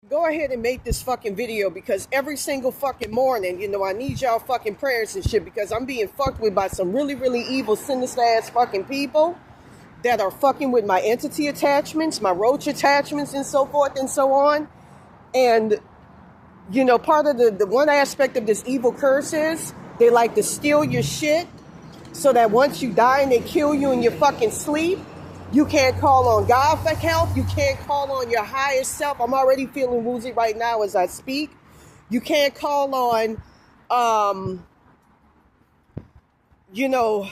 Go ahead and make this fucking video because every single fucking morning, you know, I need y'all fucking prayers and shit because I'm being fucked with by some really, really evil, sinister ass fucking people that are fucking with my entity attachments, my roach attachments, and so forth and so on. And, you know, part of the one aspect of this evil curse is they like to steal your shit so that once you die and they kill you in your fucking sleep, you can't call on God for help. You can't call on your highest self. I'm already feeling woozy right now as I speak. You can't call on, you know,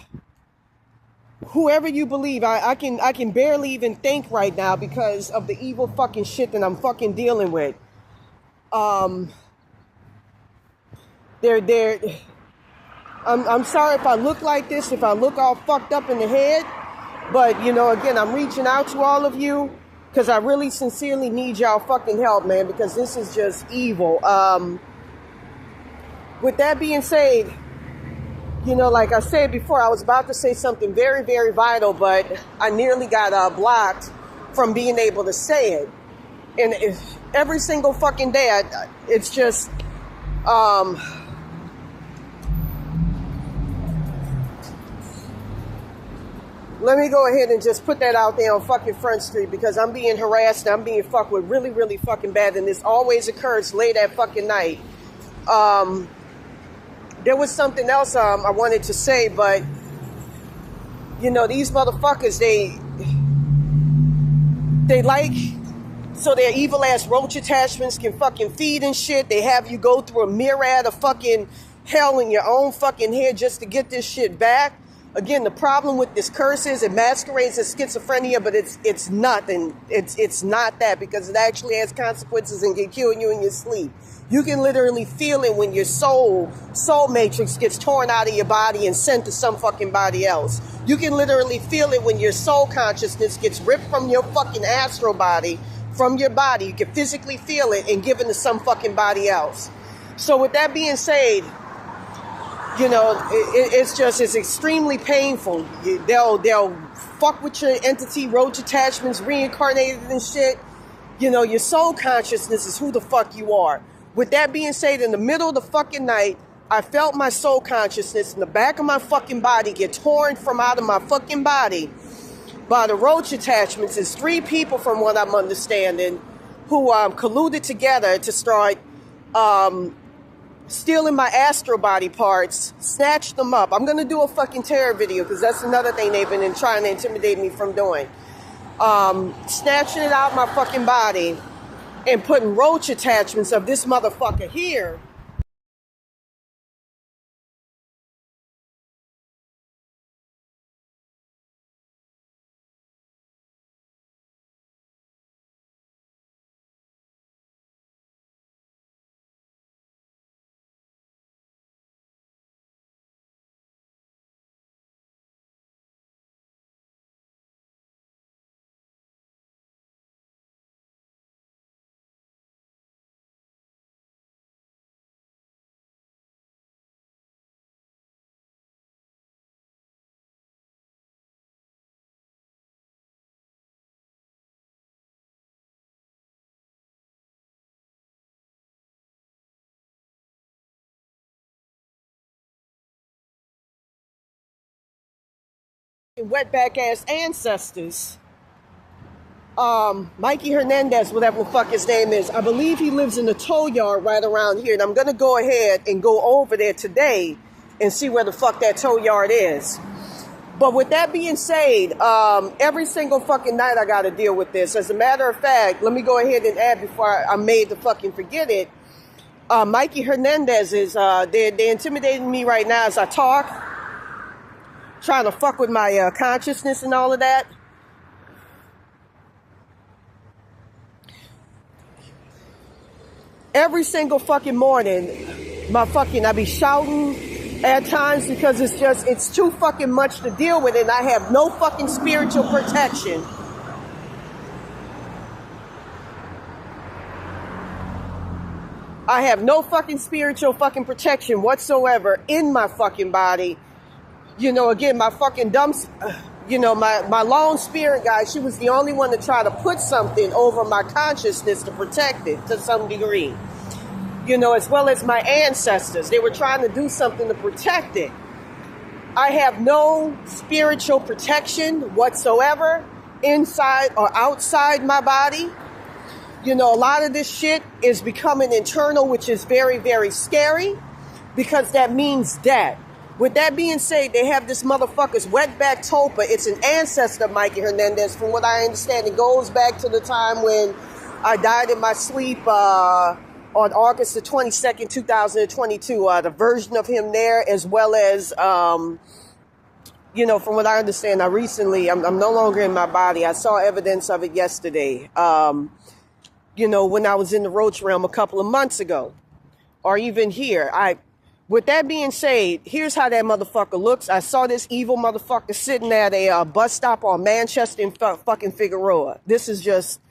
whoever you believe. I can barely even think right now because of the evil fucking shit that I'm fucking dealing with. I'm sorry if I look like this, if I look all fucked up in the head. But, you know, again, I'm reaching out to all of you because I really sincerely need y'all fucking help, man, because this is just evil. With that being said, you know, like I said before, I was about to say something very, very vital, but I nearly got blocked from being able to say it. And every single fucking day, it's just... Let me go ahead and just put that out there on fucking Front Street because I'm being harassed and I'm being fucked with really, really fucking bad. And this always occurs late at fucking night. There was something else I wanted to say, but, you know, these motherfuckers, they like, so their evil ass roach attachments can fucking feed and shit. They have you go through a myriad of fucking hell in your own fucking head just to get this shit back. Again, the problem with this curse is it masquerades as schizophrenia, but it's nothing. It's not that because it actually has consequences and can kill you in your sleep. You can literally feel it when your soul matrix gets torn out of your body and sent to some fucking body else. You can literally feel it when your soul consciousness gets ripped from your fucking astral body, from your body. You can physically feel it and given to some fucking body else. So with that being said, you know, it's extremely painful. They'll fuck with your entity, roach attachments, reincarnated and shit. You know, your soul consciousness is who the fuck you are. With that being said, in the middle of the fucking night, I felt my soul consciousness in the back of my fucking body get torn from out of my fucking body by the roach attachments. It's 3 people, from what I'm understanding, who colluded together to start stealing my astral body parts, snatch them up. I'm going to do a fucking terror video because that's another thing they've been trying to intimidate me from doing. Snatching it out my fucking body and putting roach attachments of this motherfucker here wetback ass ancestors. Mikey Hernandez, whatever the fuck his name is. I believe he lives in the tow yard right around here. And I'm going to go ahead and go over there today and see where the fuck that tow yard is. But with that being said, every single fucking night I got to deal with this. As a matter of fact, let me go ahead and add before I'm made to fucking forget it. Mikey Hernandez is, they're intimidating me right now as I talk. Trying to fuck with my consciousness and all of that. Every single fucking morning, I be shouting at times because it's too fucking much to deal with and I have no fucking spiritual protection. I have no fucking spiritual fucking protection whatsoever in my fucking body. You know, again, my fucking dumps, you know, my lone spirit guide, she was the only one to try to put something over my consciousness to protect it to some degree. You know, as well as my ancestors. They were trying to do something to protect it. I have no spiritual protection whatsoever inside or outside my body. You know, a lot of this shit is becoming internal, which is very, very scary because that means death. With that being said, they have this motherfucker's wetback tulpa. It's an ancestor of Mikey Hernandez. From what I understand, it goes back to the time when I died in my sleep on August the 22nd, 2022. The version of him there, as well as, you know, from what I understand, I'm no longer in my body. I saw evidence of it yesterday. You know, when I was in the roach realm a couple of months ago, or even here. With that being said, here's how that motherfucker looks. I saw this evil motherfucker sitting at a bus stop on Manchester and fucking Figueroa. This is just...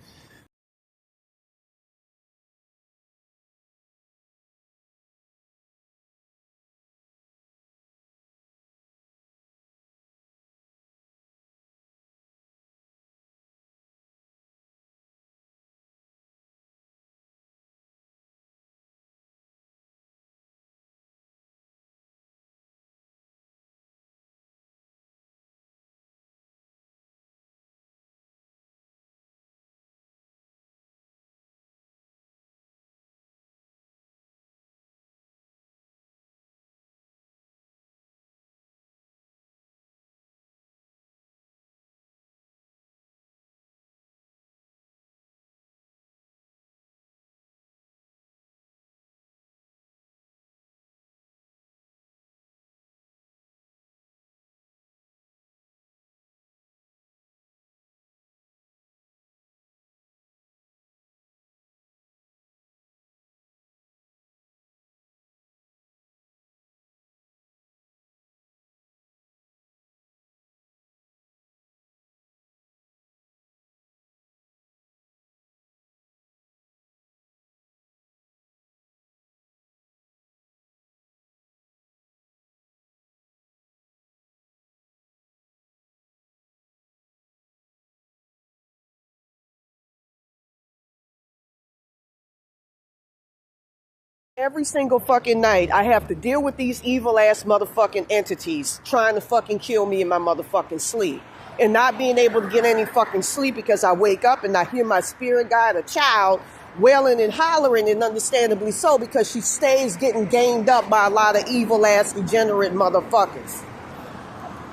Every single fucking night, I have to deal with these evil ass motherfucking entities trying to fucking kill me in my motherfucking sleep. And not being able to get any fucking sleep because I wake up and I hear my spirit guide, a child, wailing and hollering, and understandably so, because she stays getting gamed up by a lot of evil ass degenerate motherfuckers.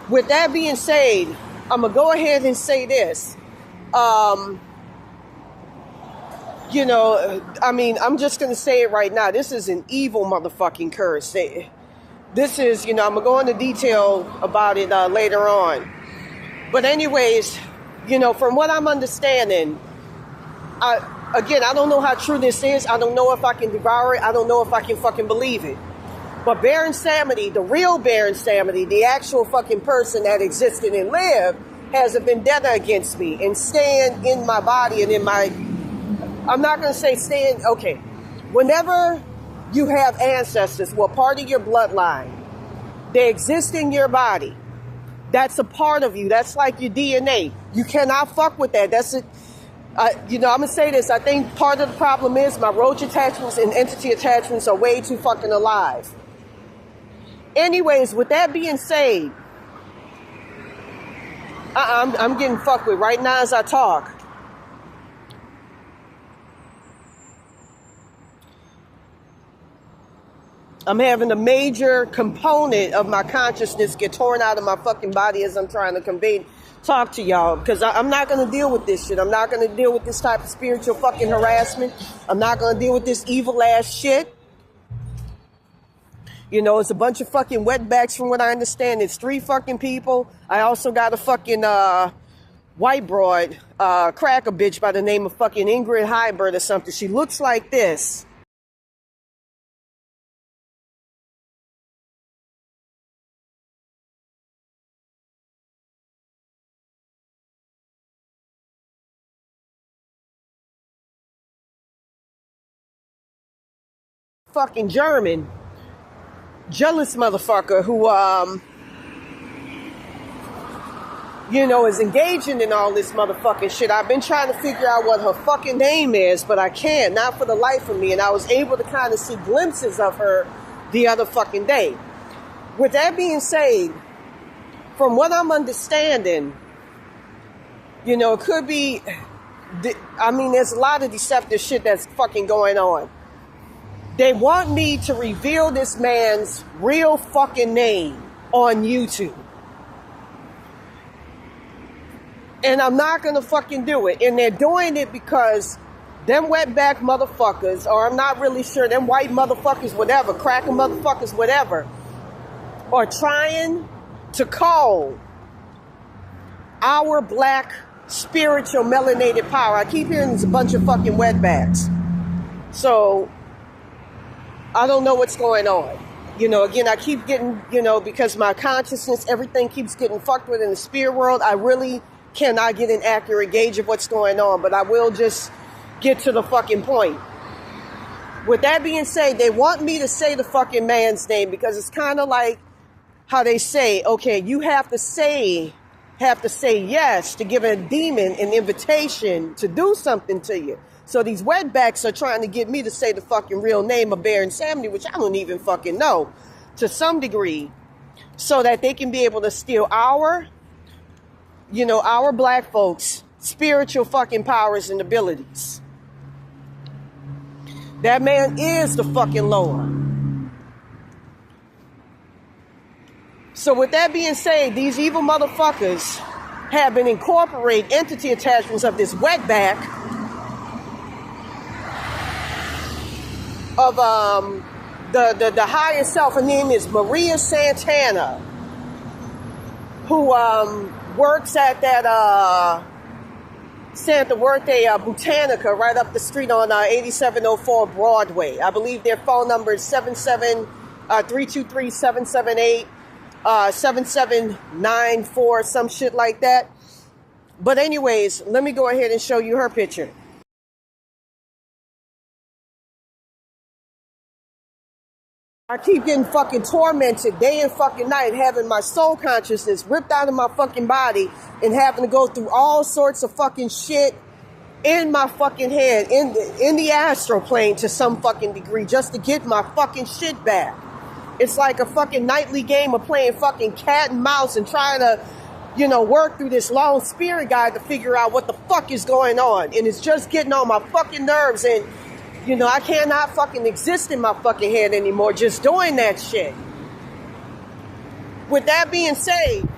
With that being said, I'm gonna go ahead and say this. You know, I mean, I'm just going to say it right now. This is an evil motherfucking curse. This is, you know, I'm going to go into detail about it later on. But anyways, you know, from what I'm understanding, I don't know how true this is. I don't know if I can devour it. I don't know if I can fucking believe it. But Baron Samedi, the real Baron Samedi, the actual fucking person that existed and lived, has a vendetta against me and staying in my body and in my... I'm not going to say staying... Okay. Whenever you have ancestors who are part of your bloodline, they exist in your body. That's a part of you. That's like your DNA. You cannot fuck with that. That's it. You know, I'm going to say this. I think part of the problem is my roach attachments and entity attachments are way too fucking alive. Anyways, with that being said, I'm getting fucked with right now as I talk. I'm having a major component of my consciousness get torn out of my fucking body as I'm trying to talk to y'all. Because I'm not going to deal with this shit. I'm not going to deal with this type of spiritual fucking harassment. I'm not going to deal with this evil ass shit. You know, it's a bunch of fucking wetbacks from what I understand. It's 3 fucking people. I also got a fucking white broad, cracker bitch by the name of fucking Ingrid Hybert or something. She looks like this. Fucking German, jealous motherfucker who, you know, is engaging in all this motherfucking shit. I've been trying to figure out what her fucking name is, but I can't, not for the life of me. And I was able to kind of see glimpses of her the other fucking day. With that being said, from what I'm understanding, you know, it could be, I mean, there's a lot of deceptive shit that's fucking going on. They want me to reveal this man's real fucking name on YouTube. And I'm not going to fucking do it. And they're doing it because them wetback motherfuckers, or I'm not really sure, them white motherfuckers, whatever, cracker motherfuckers, whatever, are trying to call our black spiritual melanated power. I keep hearing there's a bunch of fucking wetbacks. So, I don't know what's going on. You know, again, I keep getting, you know, because my consciousness, everything keeps getting fucked with in the spirit world. I really cannot get an accurate gauge of what's going on, but I will just get to the fucking point. With that being said, they want me to say the fucking man's name because it's kind of like how they say, okay, you have to say yes to give a demon an invitation to do something to you. So these wetbacks are trying to get me to say the fucking real name of Baron Samedi, which I don't even fucking know, to some degree, so that they can be able to steal our, you know, our black folks' spiritual fucking powers and abilities. That man is the fucking Lord. So with that being said, these evil motherfuckers have been incorporating entity attachments of this wetback of the higher self. Her name is Maria Santana, who works at that Santa Muerte Botanica right up the street on 8704 Broadway. I believe their phone number is 323-778-7794, some shit like that. But anyways, let me go ahead and show you her picture. I keep getting fucking tormented day and fucking night, having my soul consciousness ripped out of my fucking body and having to go through all sorts of fucking shit in my fucking head, in the astral plane to some fucking degree, just to get my fucking shit back. It's like a fucking nightly game of playing fucking cat and mouse and trying to, you know, work through this long spirit guide to figure out what the fuck is going on. And it's just getting on my fucking nerves, and you know, I cannot fucking exist in my fucking head anymore just doing that shit. With that being said,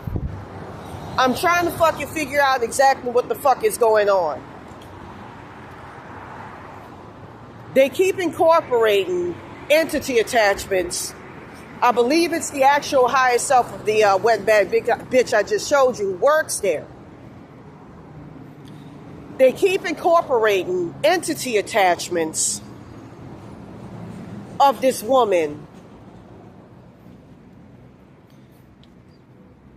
I'm trying to fucking figure out exactly what the fuck is going on. They keep incorporating entity attachments. I believe it's the actual higher self of the wetback bitch I just showed you who works there. They keep incorporating entity attachments of this woman.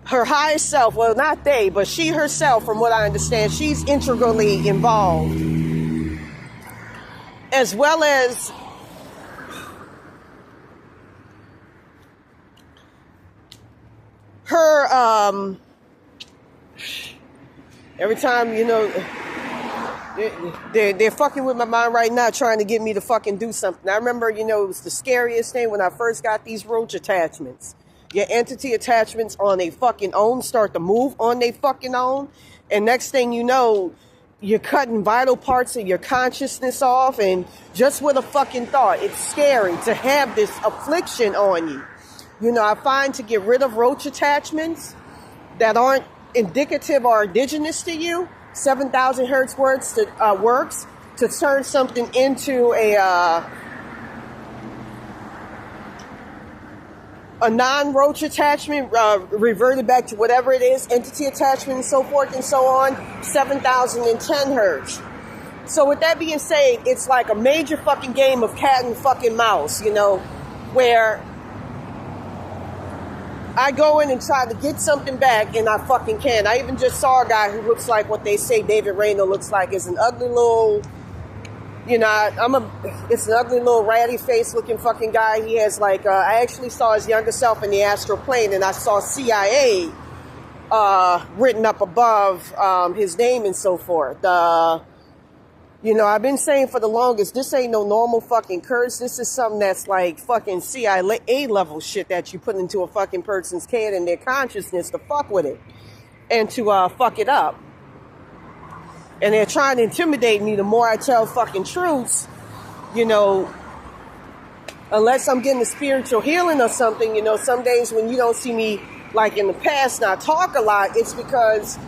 Her higher self, well, not they, but she herself, from what I understand, she's integrally involved. As well as her, every time, you know, they're fucking with my mind right now, trying to get me to fucking do something. I remember, you know, it was the scariest thing when I first got these roach attachments. Your entity attachments on their fucking own start to move on their fucking own. And next thing you know, you're cutting vital parts of your consciousness off. And just with a fucking thought, it's scary to have this affliction on you. You know, I find to get rid of roach attachments that aren't indicative or indigenous to you, 7,000 hertz works to turn something into a non-roach attachment, reverted back to whatever it is, entity attachment and so forth and so on, 7,010 hertz. So with that being said, it's like a major fucking game of cat and fucking mouse, you know, where I go in and try to get something back, and I fucking can't. I even just saw a guy who looks like what they say David Rayner looks like. Is an ugly little, you know, it's an ugly little ratty face looking fucking guy. He has like, I actually saw his younger self in the astral plane, and I saw CIA written up above his name and so forth. You know, I've been saying for the longest, this ain't no normal fucking curse. This is something that's like fucking CIA level shit that you put into a fucking person's head and their consciousness to fuck with it and to fuck it up. And they're trying to intimidate me. The more I tell fucking truths, you know, unless I'm getting a spiritual healing or something, you know, some days when you don't see me like in the past and I talk a lot, it's because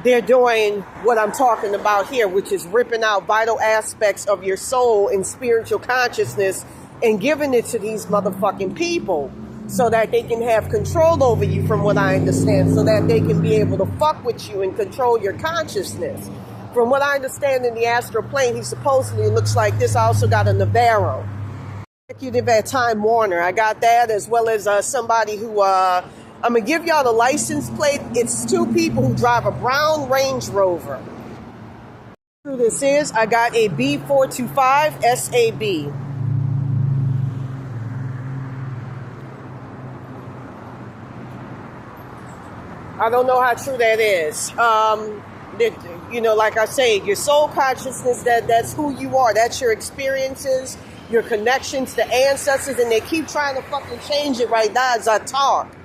they're doing what I'm talking about here, which is ripping out vital aspects of your soul and spiritual consciousness and giving it to these motherfucking people so that they can have control over you, from what I understand, so that they can be able to fuck with you and control your consciousness. From what I understand, in the astral plane, he supposedly looks like this. I also got a Navarro. Executive at Time Warner. I got that, as well as somebody who... I'm going to give y'all the license plate. It's two people who drive a brown Range Rover. Who this is, I got a B425 SAB. I don't know how true that is. You know, like I say, your soul consciousness, that's who you are. That's your experiences, your connections to ancestors, and they keep trying to fucking change it right now as I talk.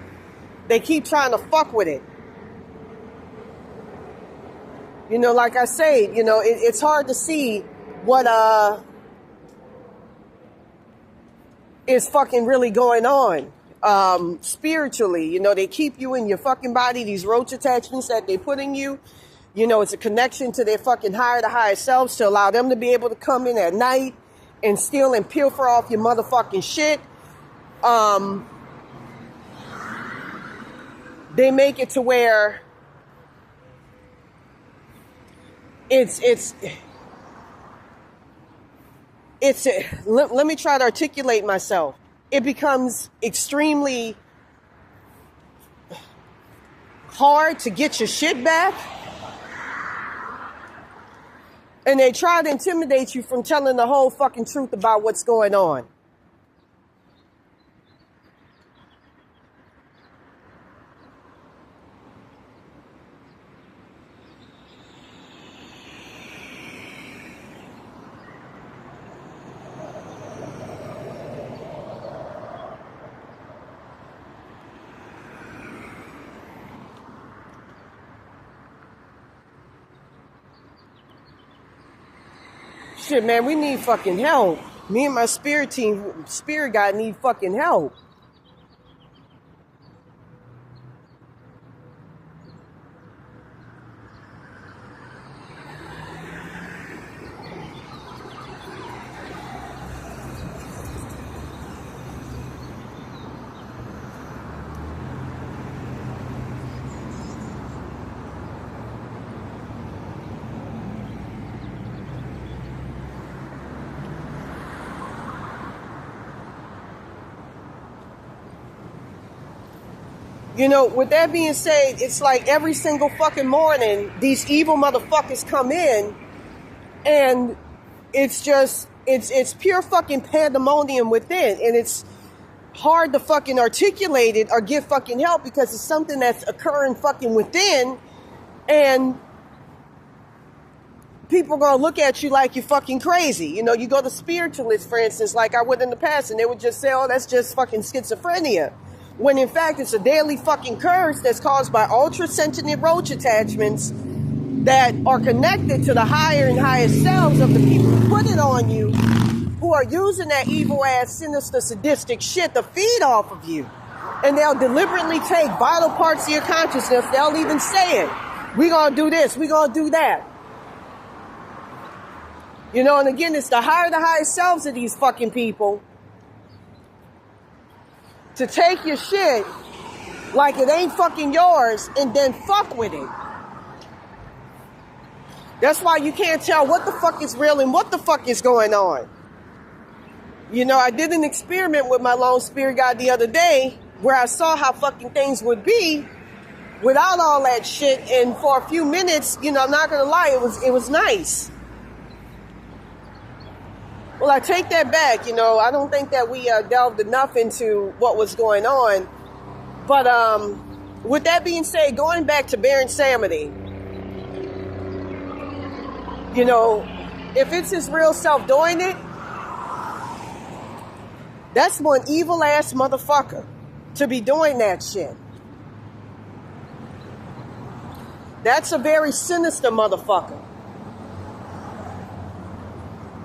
They keep trying to fuck with it. You know, like I say, you know, it's hard to see what is fucking really going on spiritually. You know, they keep you in your fucking body, these roach attachments that they put in you. You know, it's a connection to their fucking higher to higher selves to allow them to be able to come in at night and steal and pilfer off your motherfucking shit. They make it to where let me try to articulate myself. It becomes extremely hard to get your shit back. And they try to intimidate you from telling the whole fucking truth about what's going on. Shit, man, we need fucking help. Me and my spirit guy need fucking help. You know, with that being said, it's like every single fucking morning, these evil motherfuckers come in, and it's just, it's pure fucking pandemonium within, and it's hard to fucking articulate it or give fucking help because it's something that's occurring fucking within, and people are going to look at you like you're fucking crazy. You know, you go to spiritualists, for instance, like I would in the past, and they would just say, oh, that's just fucking schizophrenia. When in fact, it's a daily fucking curse that's caused by ultra-sentient roach attachments that are connected to the higher and higher selves of the people who put it on you, who are using that evil-ass, sinister, sadistic shit to feed off of you. And they'll deliberately take vital parts of your consciousness. They'll even say it. We're going to do this. We're going to do that. You know, and again, it's the higher selves of these fucking people to take your shit like it ain't fucking yours and then fuck with it. That's why you can't tell what the fuck is real and what the fuck is going on. You know, I did an experiment with my lone spirit guide the other day where I saw how fucking things would be without all that shit, and for a few minutes, you know, I'm not gonna lie, it was nice. Well, I take that back, you know, I don't think that we delved enough into what was going on. But With that being said, going back to Baron Samedi, you know, if it's his real self doing it, that's one evil ass motherfucker to be doing that shit. That's a very sinister motherfucker.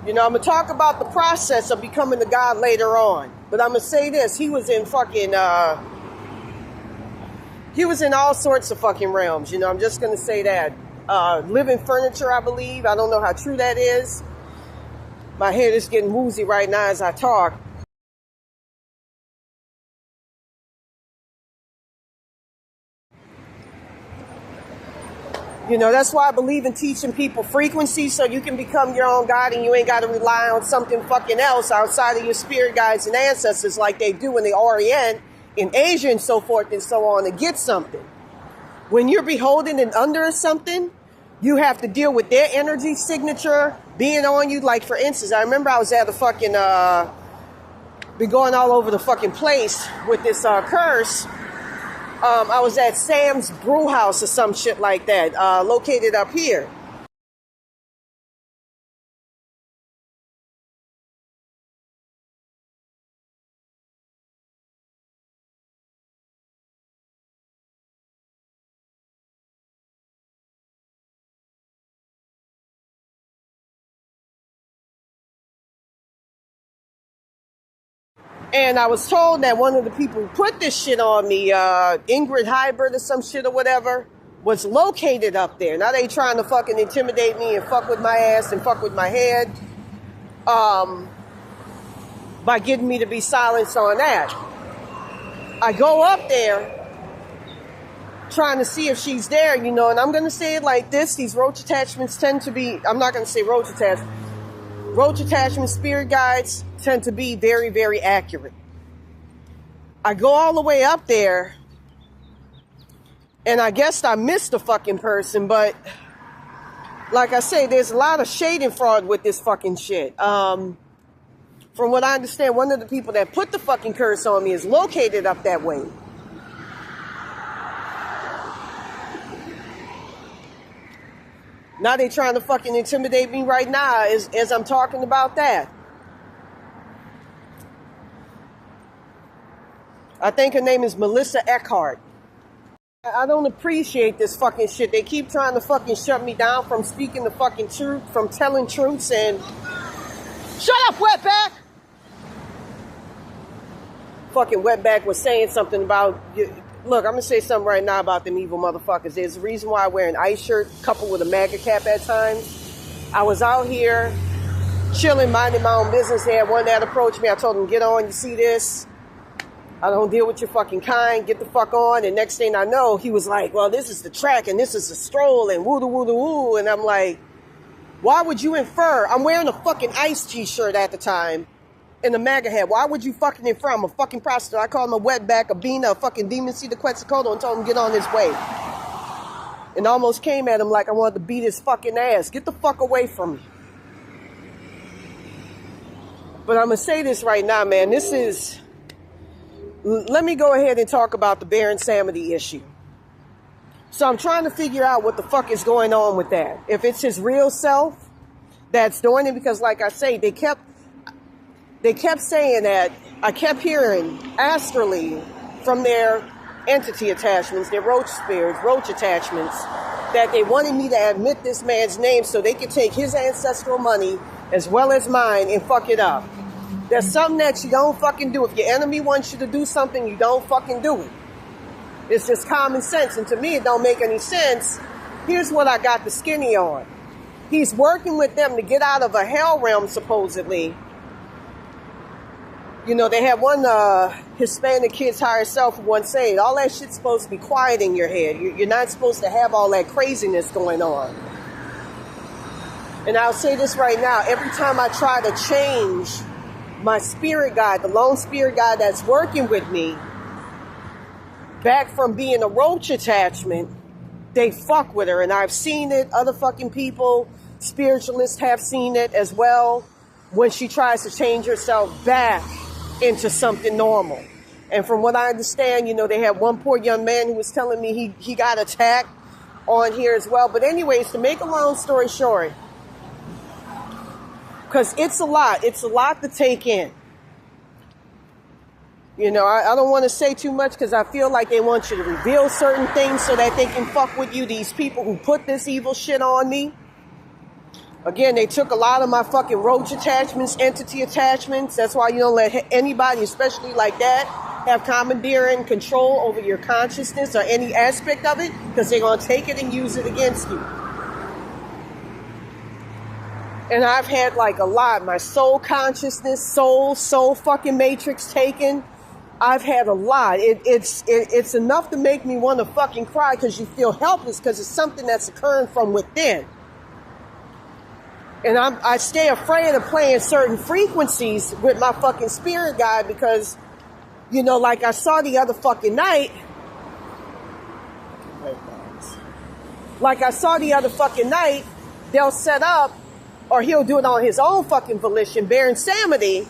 You know, I'm going to talk about the process of becoming the god later on. But I'm going to say this. He was in fucking, he was in all sorts of fucking realms. You know, I'm just going to say that. Living furniture, I believe. I don't know how true that is. My head is getting woozy right now as I talk. You know, that's why I believe in teaching people frequency so you can become your own God and you ain't got to rely on something fucking else outside of your spirit guides and ancestors like they do in the Orient, in Asia and so forth and so on to get something. When you're beholden and under something, you have to deal with their energy signature being on you. Like, for instance, I remember I was at a fucking, been going all over the fucking place with this curse. I was at Sam's Brew House or some shit like that, located up here. And I was told that one of the people who put this shit on me, Ingrid Hybrid or some shit or whatever, was located up there. Now they trying to fucking intimidate me and fuck with my ass and fuck with my head by getting me to be silenced on that. I go up there trying to see if she's there, you know, and I'm going to say it like this. These roach attachments tend to be, I'm not going to say roach attachments. Roach attachment spirit guides tend to be very, very accurate. I go all the way up there, and I guess I missed the fucking person, but like I say, there's a lot of shade and fraud with this fucking shit. From what I understand, one of the people that put the fucking curse on me is located up that way. Now they trying to fucking intimidate me right now as I'm talking about that. I think her name is Melissa Eckhart. I don't appreciate this fucking shit. They keep trying to fucking shut me down from speaking the fucking truth, from telling truths, and... Shut up, wetback! Fucking wetback was saying something about... Look, I'm going to say something right now about them evil motherfuckers. There's a reason why I wear an ice shirt coupled with a MAGA cap at times. I was out here chilling, minding my own business. They had one that approached me. I told him, get on, you see this? I don't deal with your fucking kind. Get the fuck on. And next thing I know, he was like, well, this is the track and this is the stroll and woo-da-woo-da-woo. And I'm like, why would you infer? I'm wearing a fucking ice t-shirt at the time. In the MAGA hat. Why would you fucking infer? I'm a fucking prostitute. I called him a wetback, a bean, a fucking demon seed, a Quetzalcoatl, and told him get on his way. And almost came at him like I wanted to beat his fucking ass. Get the fuck away from me. But I'm going to say this right now, man. This is... Let me go ahead and talk about the Baron Samedi issue. So I'm trying to figure out what the fuck is going on with that. If it's his real self that's doing it, because like I say, they kept saying that. I kept hearing astrally from their entity attachments, their roach spirits, roach attachments, that they wanted me to admit this man's name so they could take his ancestral money as well as mine and fuck it up. There's something that you don't fucking do. If your enemy wants you to do something, you don't fucking do it. It's just common sense. And to me, it don't make any sense. Here's what I got the skinny on. He's working with them to get out of a hell realm, supposedly. You know, they had one Hispanic kid's higher self who once said, all that shit's supposed to be quiet in your head. You're not supposed to have all that craziness going on. And I'll say this right now. Every time I try to change my spirit guide, the lone spirit guide that's working with me, back from being a roach attachment, they fuck with her. And I've seen it. Other fucking people, spiritualists, have seen it as well when she tries to change herself back into something normal. And from what I understand, you know, they had one poor young man who was telling me he got attacked on here as well. But anyways, to make a long story short, because it's a lot to take in. You know, I don't want to say too much because I feel like they want you to reveal certain things so that they can fuck with you, these people who put this evil shit on me. Again, they took a lot of my fucking roach attachments, entity attachments. That's why you don't let anybody, especially like that, have commandeering control over your consciousness or any aspect of it, because they're going to take it and use it against you. And I've had like a lot. My soul consciousness, soul fucking matrix taken. I've had a lot. It's enough to make me want to fucking cry because you feel helpless because it's something that's occurring from within. And I stay afraid of playing certain frequencies with my fucking spirit guide because, you know, like I saw the other fucking night. They'll set up, or he'll do it on his own fucking volition, bearing Samedi,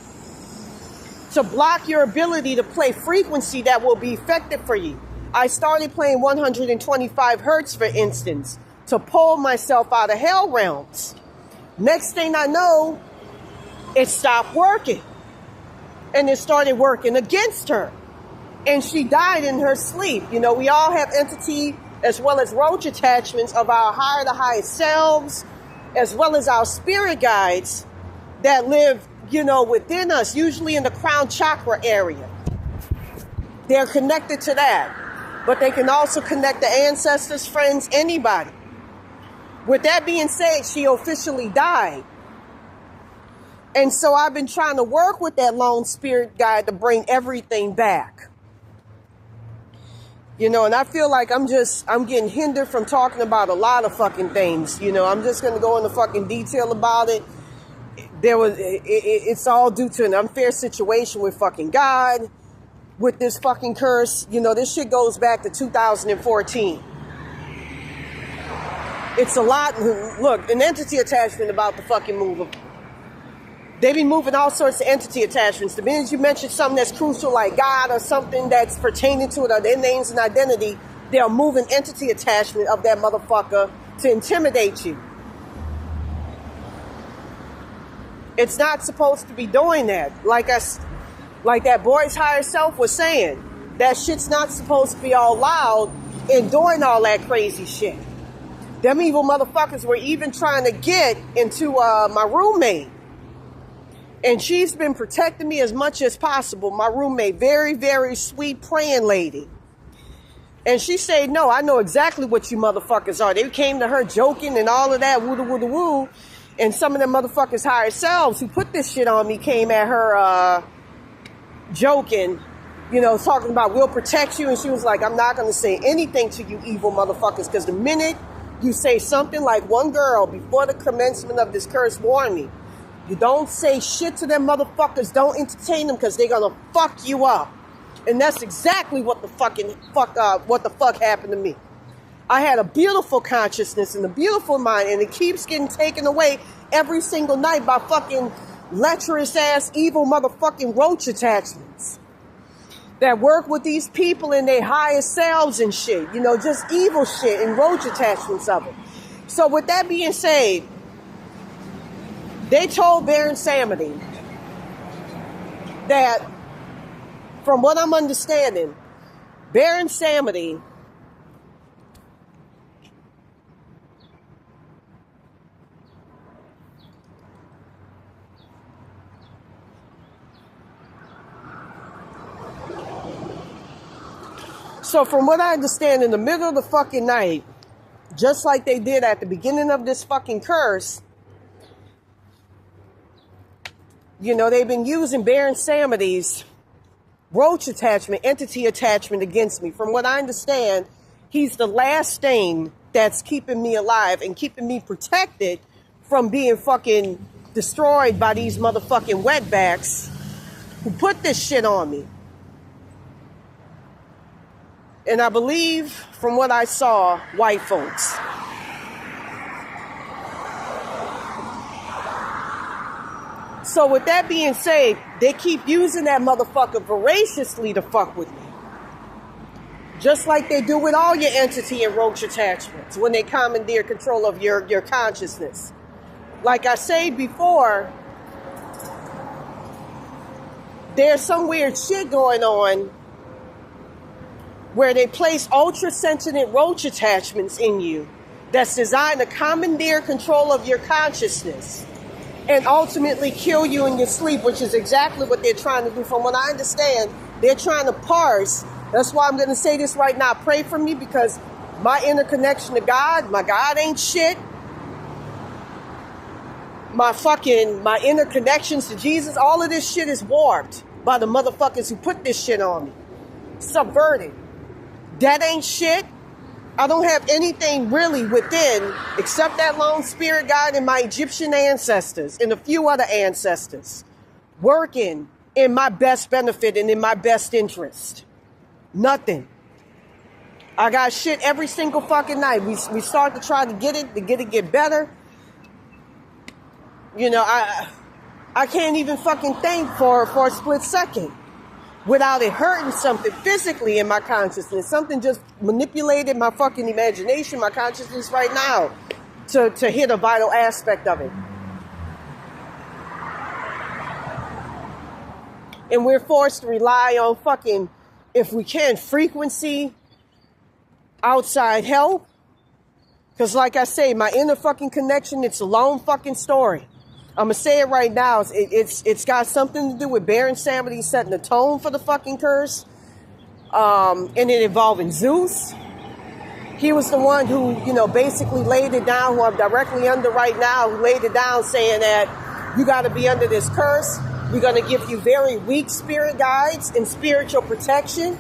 to block your ability to play frequency that will be effective for you. I started playing 125 hertz, for instance, to pull myself out of hell realms. Next thing I know, it stopped working. And it started working against her. And she died in her sleep. You know, we all have entity as well as roach attachments of our higher to highest selves, as well as our spirit guides that live, you know, within us, usually in the crown chakra area. They're connected to that. But they can also connect to ancestors, friends, anybody. With that being said, she officially died. And so I've been trying to work with that lone spirit guide to bring everything back. You know, and I feel like I'm getting hindered from talking about a lot of fucking things. You know, I'm just going to go into fucking detail about it. It's all due to an unfair situation with fucking God, with this fucking curse. You know, this shit goes back to 2014. It's a lot. Look, an entity attachment about the fucking move. They be moving all sorts of entity attachments. The minute you mention something that's crucial like God or something that's pertaining to it or their names and identity, they'll move an entity attachment of that motherfucker to intimidate you. It's not supposed to be doing that. Like that boy's higher self was saying, that shit's not supposed to be all loud and doing all that crazy shit. Them evil motherfuckers were even trying to get into my roommate. And she's been protecting me as much as possible. My roommate, very, very sweet praying lady. And she said, no, I know exactly what you motherfuckers are. They came to her joking and all of that, woo-da-woo-da-woo. And some of them motherfuckers higher selves who put this shit on me came at her joking, you know, talking about we'll protect you. And she was like, I'm not going to say anything to you evil motherfuckers, because the minute you say something like, one girl before the commencement of this curse warned me, you don't say shit to them motherfuckers, don't entertain them because they're going to fuck you up. And that's exactly what the fuck happened to me. I had a beautiful consciousness and a beautiful mind, and it keeps getting taken away every single night by fucking lecherous ass evil motherfucking roach attachments that work with these people in their highest selves and shit. You know, just evil shit and roach attachments of it. So with that being said, they told Baron Samedi that, from what I'm understanding, Baron Samedi So from what I understand, in the middle of the fucking night, just like they did at the beginning of this fucking curse, you know, they've been using Baron Samedi's roach attachment, entity attachment against me. From what I understand, he's the last thing that's keeping me alive and keeping me protected from being fucking destroyed by these motherfucking wetbacks who put this shit on me. And I believe, from what I saw, white folks. So with that being said, they keep using that motherfucker voraciously to fuck with me. Just like they do with all your entity and roach attachments when they commandeer control of your consciousness. Like I said before, there's some weird shit going on where they place ultra-sensitive roach attachments in you that's designed to commandeer control of your consciousness and ultimately kill you in your sleep, which is exactly what they're trying to do. From what I understand, they're trying to parse. That's why I'm going to say this right now. Pray for me, because my inner connection to God, my God ain't shit. My inner connections to Jesus, all of this shit is warped by the motherfuckers who put this shit on me. Subverted. That ain't shit. I don't have anything really within except that lone spirit guide and my Egyptian ancestors and a few other ancestors working in my best benefit and in my best interest. Nothing. I got shit every single fucking night. We start to try to get better. You know, I can't even fucking think for a split second without it hurting something physically in my consciousness. Something just manipulated my fucking imagination, my consciousness right now to hit a vital aspect of it. And we're forced to rely on fucking, if we can, frequency, outside help. Because like I say, my inner fucking connection, it's a long fucking story. I'm going to say it right now. It's got something to do with Baron Samedi setting the tone for the fucking curse. And it involving Zeus. He was the one who, you know, basically laid it down, who I'm directly under right now, who laid it down saying that you got to be under this curse. We're going to give you very weak spirit guides and spiritual protection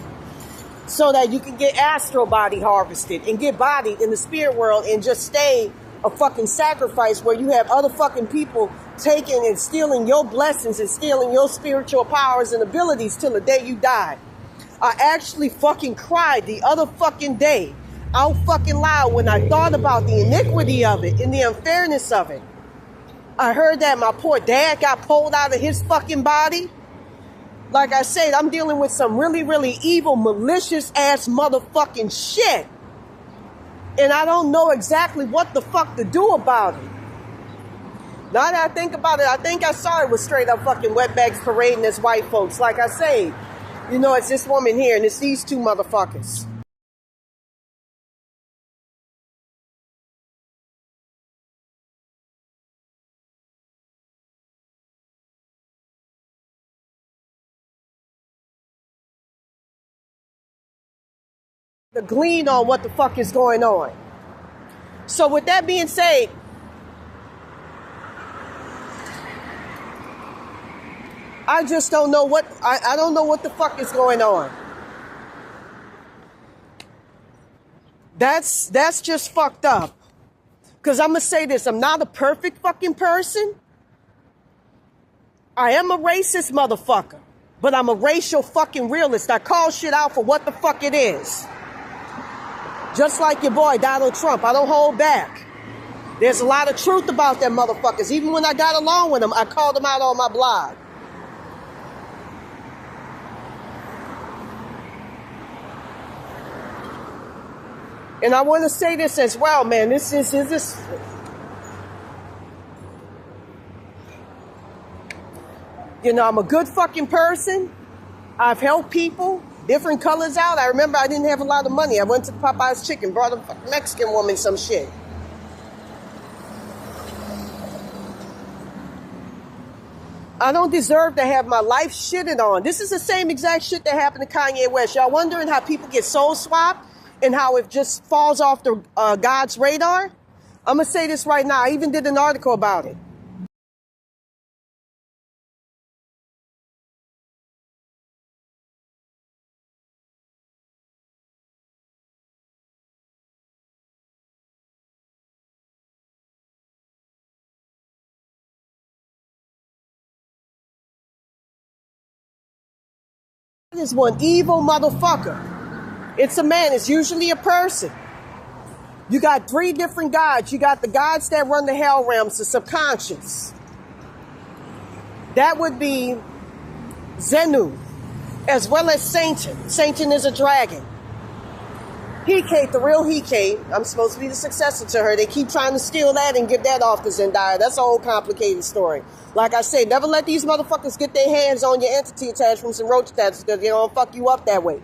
so that you can get astral body harvested and get bodied in the spirit world and just stay a fucking sacrifice where you have other fucking people taking and stealing your blessings and stealing your spiritual powers and abilities till the day you die. I actually fucking cried the other fucking day out fucking loud when I thought about the iniquity of it and the unfairness of it. I heard that my poor dad got pulled out of his fucking body. Like I said, I'm dealing with some really, really evil, malicious ass motherfucking shit. And I don't know exactly what the fuck to do about it. Now that I think about it, I think I saw it was straight up fucking wetbacks parading as white folks. Like I say, you know, it's this woman here and it's these two motherfuckers. To glean on what the fuck is going on. So with that being said, I just don't know what, I don't know what the fuck is going on. That's just fucked up. Because I'm going to say this, I'm not a perfect fucking person. I am a racist motherfucker. But I'm a racial fucking realist. I call shit out for what the fuck it is. Just like your boy, Donald Trump. I don't hold back. There's a lot of truth about them motherfuckers. Even when I got along with them, I called them out on my blog. And I want to say this as well, man. This is you know, I'm a good fucking person. I've helped people. Different colors out. I remember I didn't have a lot of money. I went to Popeye's Chicken, brought a Mexican woman some shit. I don't deserve to have my life shitted on. This is the same exact shit that happened to Kanye West. Y'all wondering how people get soul swapped and how it just falls off the God's radar? I'm going to say this right now. I even did an article about it. Is one evil motherfucker. It's a man. It's usually a person. You got three different gods. You got the gods that run the hell realms, the subconscious. That would be Zenu, as well as Satan. Satan is a dragon. Hecate, the real Hecate, I'm supposed to be the successor to her. They keep trying to steal that and get that off the Zendaya. That's a whole complicated story. Like I said, never let these motherfuckers get their hands on your entity attachments and roach attachments because they don't fuck you up that way.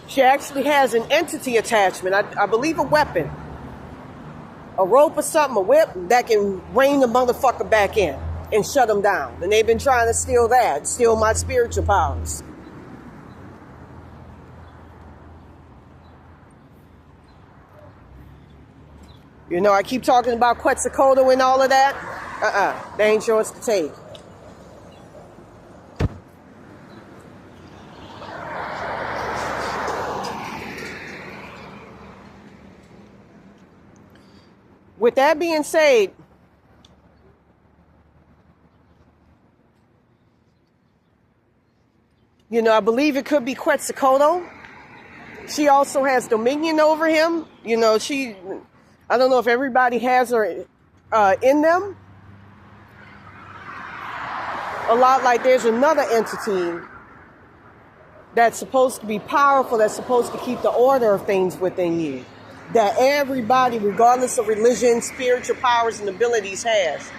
She actually has an entity attachment, I believe a weapon, a rope or something, a whip that can rein the motherfucker back in and shut them down. And they've been trying to steal that, steal my spiritual powers. You know, I keep talking about Quetzalcoatl and all of that. They ain't yours to take. With that being said, you know, I believe it could be Quetzalcoatl. She also has dominion over him. You know, I don't know if everybody has her in them. A lot like there's another entity that's supposed to be powerful, that's supposed to keep the order of things within you. That everybody, regardless of religion, spiritual powers, and abilities has.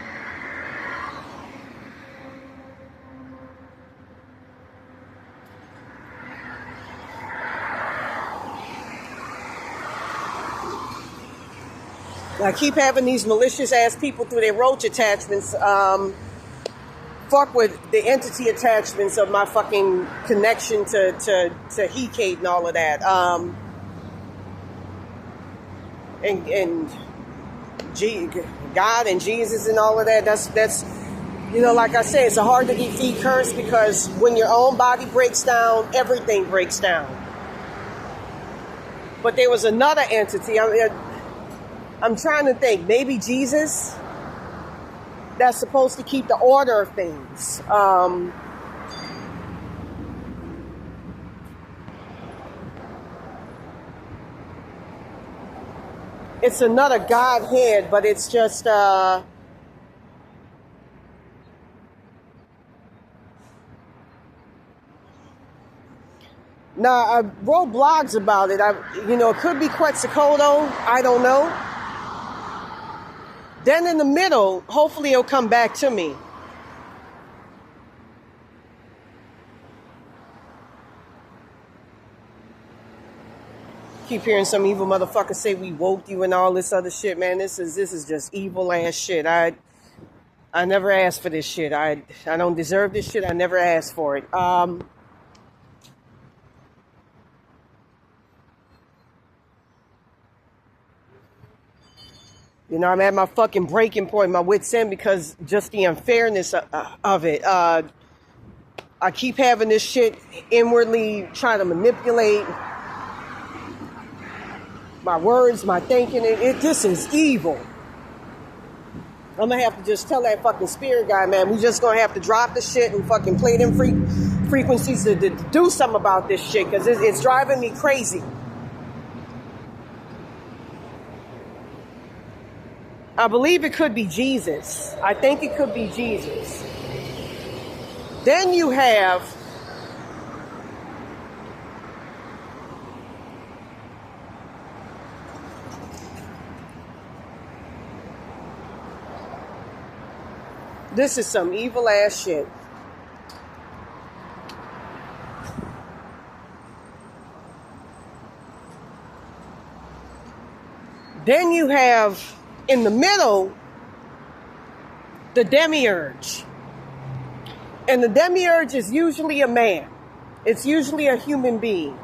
I keep having these malicious ass people through their roach attachments fuck with the entity attachments of my fucking connection to Hecate and all of that. And God and Jesus and all of that. That's you know, like I say, it's a hard to defeat curse because when your own body breaks down, everything breaks down. But there was another entity. I'm trying to think. Maybe Jesus. That's supposed to keep the order of things. It's another Godhead, but it's just Now, I wrote blogs about it. It could be Quetzalcoatl. I don't know. Then in the middle, hopefully it'll come back to me. Keep hearing some evil motherfuckers say we woke you and all this other shit, man. This is just evil ass shit. I never asked for this shit. I don't deserve this shit. I never asked for it. I'm at my fucking breaking point, my wit's end, because just the unfairness of it. I keep having this shit inwardly trying to manipulate my words, my thinking. This is evil. I'm going to have to just tell that fucking spirit guy, man, we just going to have to drop the shit and fucking play them frequencies to do something about this shit, because it's driving me crazy. I believe it could be Jesus. I think it could be Jesus. Then you have this is some evil ass shit. Then you have in the middle, the demiurge. And the demiurge is usually a man. It's usually a human being.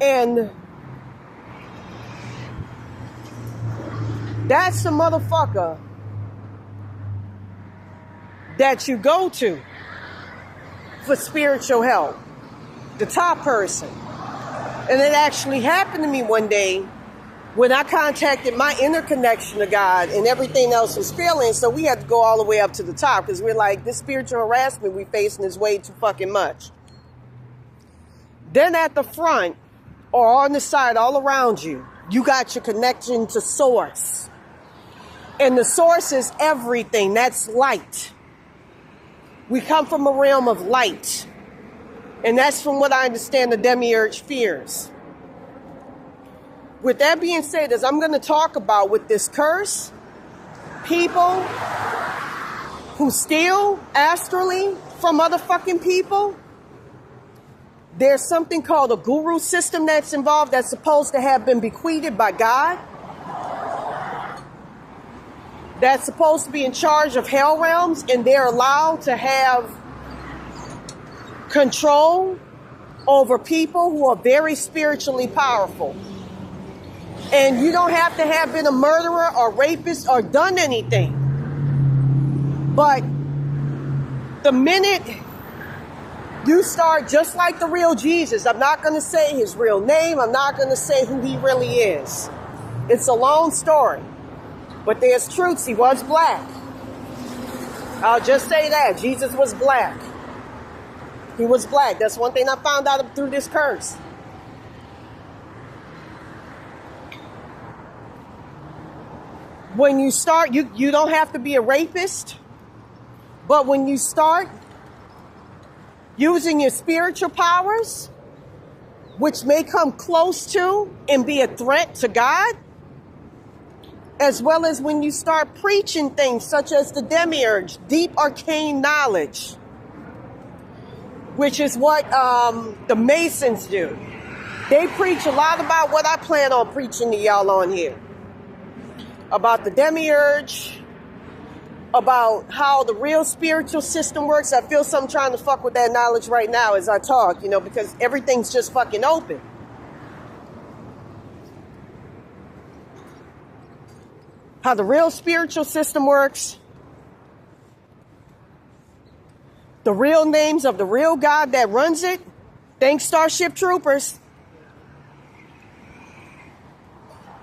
And that's the motherfucker that you go to for spiritual help. The top person. And it actually happened to me one day when I contacted my inner connection to God and everything else was failing. So we had to go all the way up to the top because we're like, this spiritual harassment we facing is way too fucking much. Then at the front or on the side, all around you, You got your connection to source. And the source is everything. That's light. We come from a realm of light. And that's from what I understand the demiurge fears. With that being said, as I'm going to talk about with this curse, people who steal astrally from other fucking people, there's something called a guru system that's involved that's supposed to have been bequeathed by God. That's supposed to be in charge of hell realms, and they're allowed to have control over people who are very spiritually powerful. And you don't have to have been a murderer or rapist or done anything. But the minute you start, just like the real Jesus, I'm not going to say his real name. I'm not going to say who he really is. It's a long story. But there's truths. He was black. I'll just say that. Jesus was black. He was black. That's one thing I found out through this curse. When you start, you don't have to be a rapist. But when you start using your spiritual powers, which may come close to and be a threat to God, as well as when you start preaching things such as the demiurge, deep arcane knowledge, which is what the Masons do. They preach a lot about what I plan on preaching to y'all on here. About the demiurge, about how the real spiritual system works. I feel something trying to fuck with that knowledge right now as I talk, because everything's just fucking open. How the real spiritual system works. The real names of the real God that runs it. Thanks, Starship Troopers.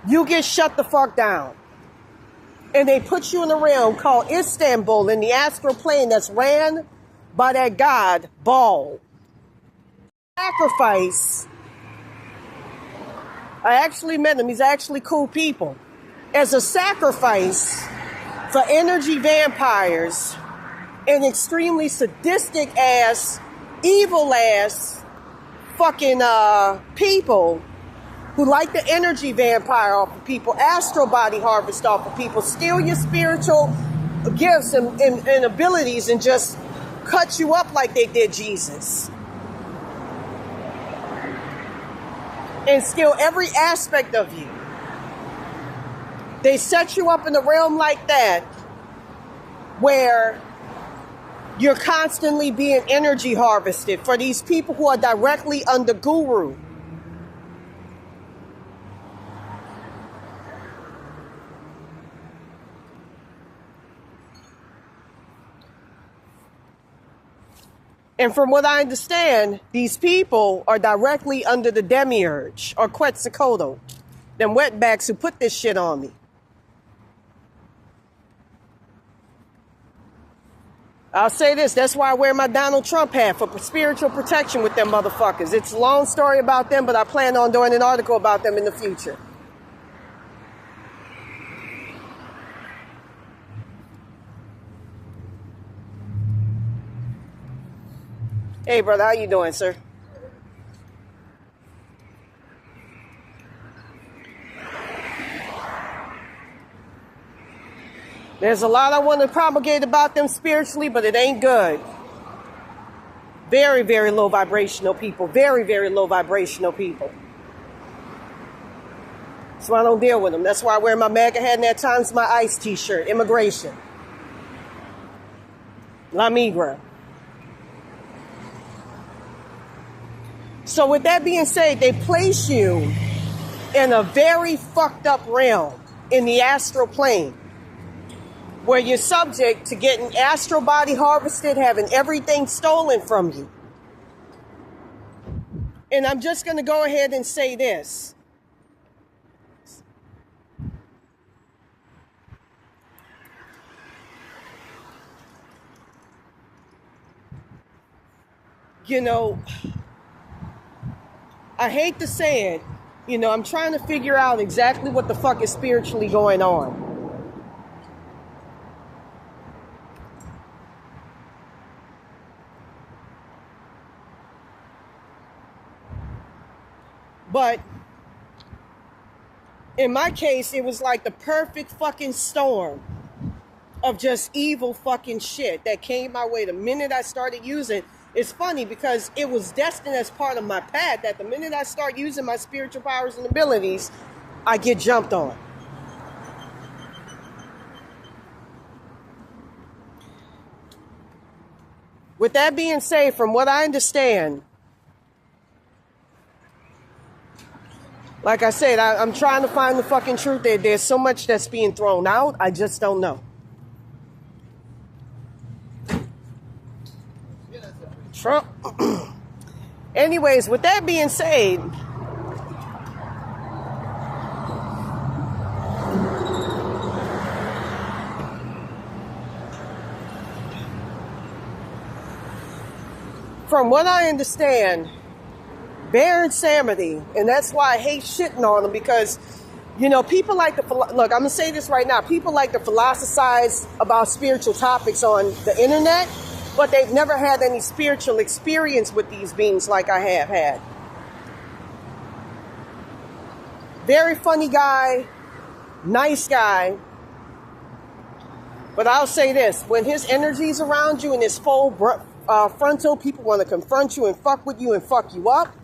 You get shut the fuck down. And they put you in a realm called Istanbul in the astral plane that's ran by that god, Baal. Sacrifice. I actually met him. He's actually cool people. As a sacrifice for energy vampires and extremely sadistic ass, evil ass fucking people who like the energy vampire off of people, astral body harvest off of people, steal your spiritual gifts and abilities and just cut you up like they did Jesus. And steal every aspect of you. They set you up in a realm like that where you're constantly being energy harvested for these people who are directly under guru. And from what I understand, these people are directly under the demiurge or Quetzalcoatl, them wetbacks who put this shit on me. I'll say this, that's why I wear my Donald Trump hat, for spiritual protection with them motherfuckers. It's a long story about them, but I plan on doing an article about them in the future. Hey, brother, how you doing, sir? There's a lot I want to propagate about them spiritually, but it ain't good. Very, very low vibrational people. Very, very low vibrational people. So I don't deal with them. That's why I wear my MAGA hat and at times my ICE t-shirt. Immigration. La Migra. So with that being said, they place you in a very fucked up realm in the astral plane, where you're subject to getting astral body harvested, having everything stolen from you. And I'm just going to go ahead and say this. I hate to say it, You know, I'm trying to figure out exactly what the fuck is spiritually going on. But in my case, it was like the perfect fucking storm of just evil fucking shit that came my way the minute I started using. It's funny because it was destined as part of my path that the minute I start using my spiritual powers and abilities, I get jumped on. With that being said, from what I understand, like I said, I'm trying to find the fucking truth. There's so much that's being thrown out, I just don't know. Trump. Anyways, with that being said, from what I understand, Baron Samedi, and that's why I hate shitting on him, because, you know, people like to, look, I'm going to say this right now, people like to philosophize about spiritual topics on the internet, but they've never had any spiritual experience with these beings like I have had. Very funny guy, nice guy, but I'll say this, when his energy's around you and his full frontal, people want to confront you and fuck with you and fuck you up.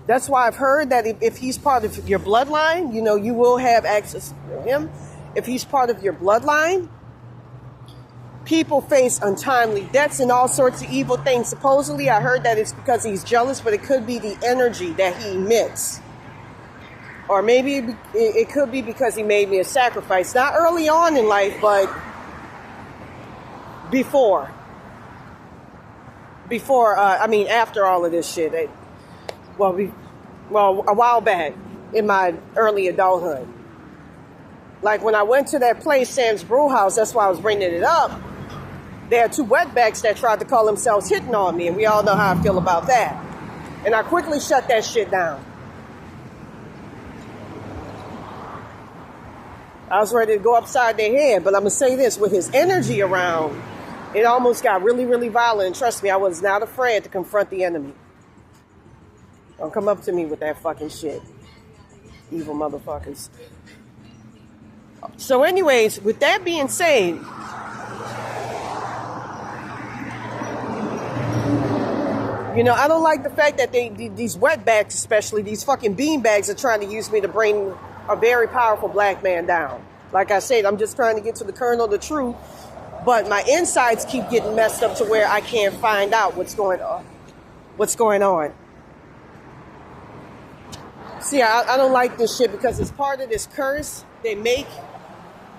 That's why I've heard that if he's part of your bloodline, you know, you will have access to him. If he's part of your bloodline, people face untimely deaths and all sorts of evil things. Supposedly, I heard that it's because he's jealous, but it could be the energy that he emits. Or maybe it could be because he made me a sacrifice. Not early on in life, but before. After all of this shit. A while back in my early adulthood. Like when I went to that place, Sam's Brew House, that's why I was bringing it up. There are two wetbacks that tried to call themselves hitting on me, and we all know how I feel about that. And I quickly shut that shit down. I was ready to go upside their head, but I'm going to say this, with his energy around, it almost got really, really violent. And trust me, I was not afraid to confront the enemy. Don't come up to me with that fucking shit. Evil motherfuckers. So anyways, with that being said, you know, I don't like the fact that these wetbacks, especially these fucking beanbags, are trying to use me to bring a very powerful black man down. Like I said, I'm just trying to get to the kernel of the truth, but my insides keep getting messed up to where I can't find out what's going on. See, I don't like this shit because it's part of this curse. They make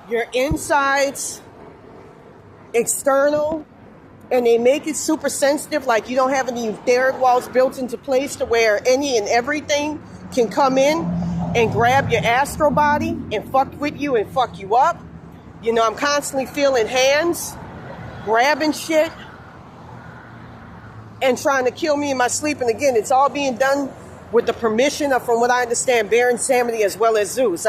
your insides external, and they make it super sensitive, like you don't have any etheric walls built into place to where any and everything can come in and grab your astral body and fuck with you and fuck you up. You know, I'm constantly feeling hands grabbing shit and trying to kill me in my sleep. And again, it's all being done with the permission of, from what I understand, Baron Samedi as well as Zeus.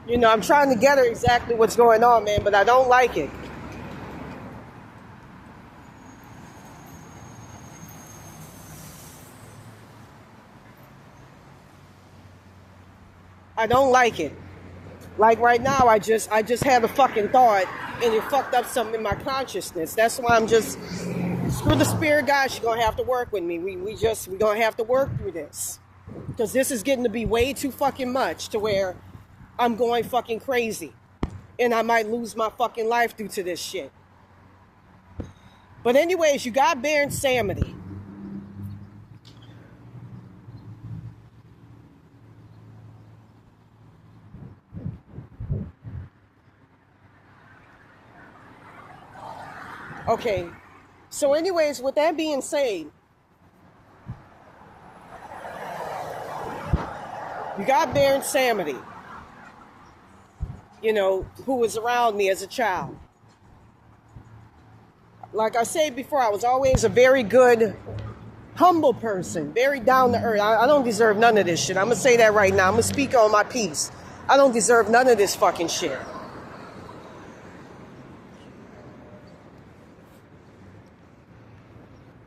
You know, I'm trying to get her exactly what's going on, man, but I don't like it. I don't like it. Like right now, I just had a fucking thought, and it fucked up something in my consciousness. That's why I'm just, screw the spirit guys, you're gonna have to work with me. We're gonna have to work through this. Because this is getting to be way too fucking much to where I'm going fucking crazy. And I might lose my fucking life due to this shit. But anyways, you got Baron Samedi. Okay. So anyways, with that being said, you got Baron Samedi. who was around me as a child. Like I said before, I was always a very good, humble person, very down to earth. I don't deserve none of this shit. I'm going to say that right now. I'm going to speak on my piece. I don't deserve none of this fucking shit.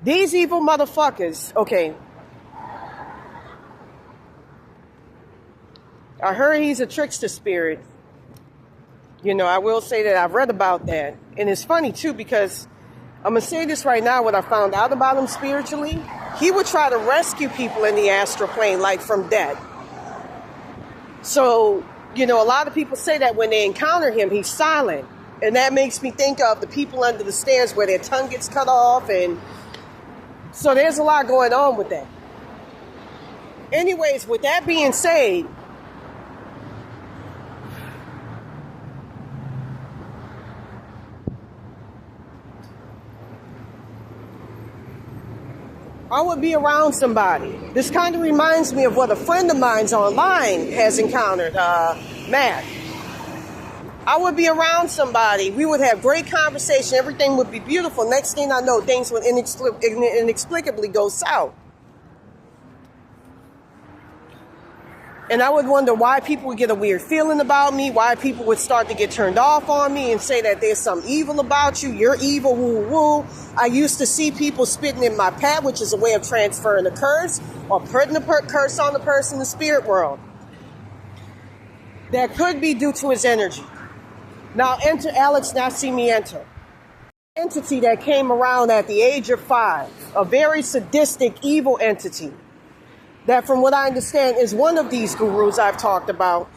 These evil motherfuckers, okay. I heard he's a trickster spirit. I will say that I've read about that. And it's funny too, because I'm going to say this right now, what I found out about him spiritually. He would try to rescue people in the astral plane, like from death. So, a lot of people say that when they encounter him, he's silent. And that makes me think of the people under the stairs where their tongue gets cut off. And so there's a lot going on with that. Anyways, with that being said, I would be around somebody. This kind of reminds me of what a friend of mine's online has encountered, Matt. I would be around somebody. We would have great conversation. Everything would be beautiful. Next thing I know, things would inexplicably go south. And I would wonder why people would get a weird feeling about me, why people would start to get turned off on me and say that there's some evil about you, you're evil, woo woo. I used to see people spitting in my path, which is a way of transferring a curse or putting a curse on the person in the spirit world. That could be due to his energy. Now enter Alex, now see me enter. Entity that came around at the age of 5, a very sadistic, evil entity. That from what I understand is one of these gurus I've talked about.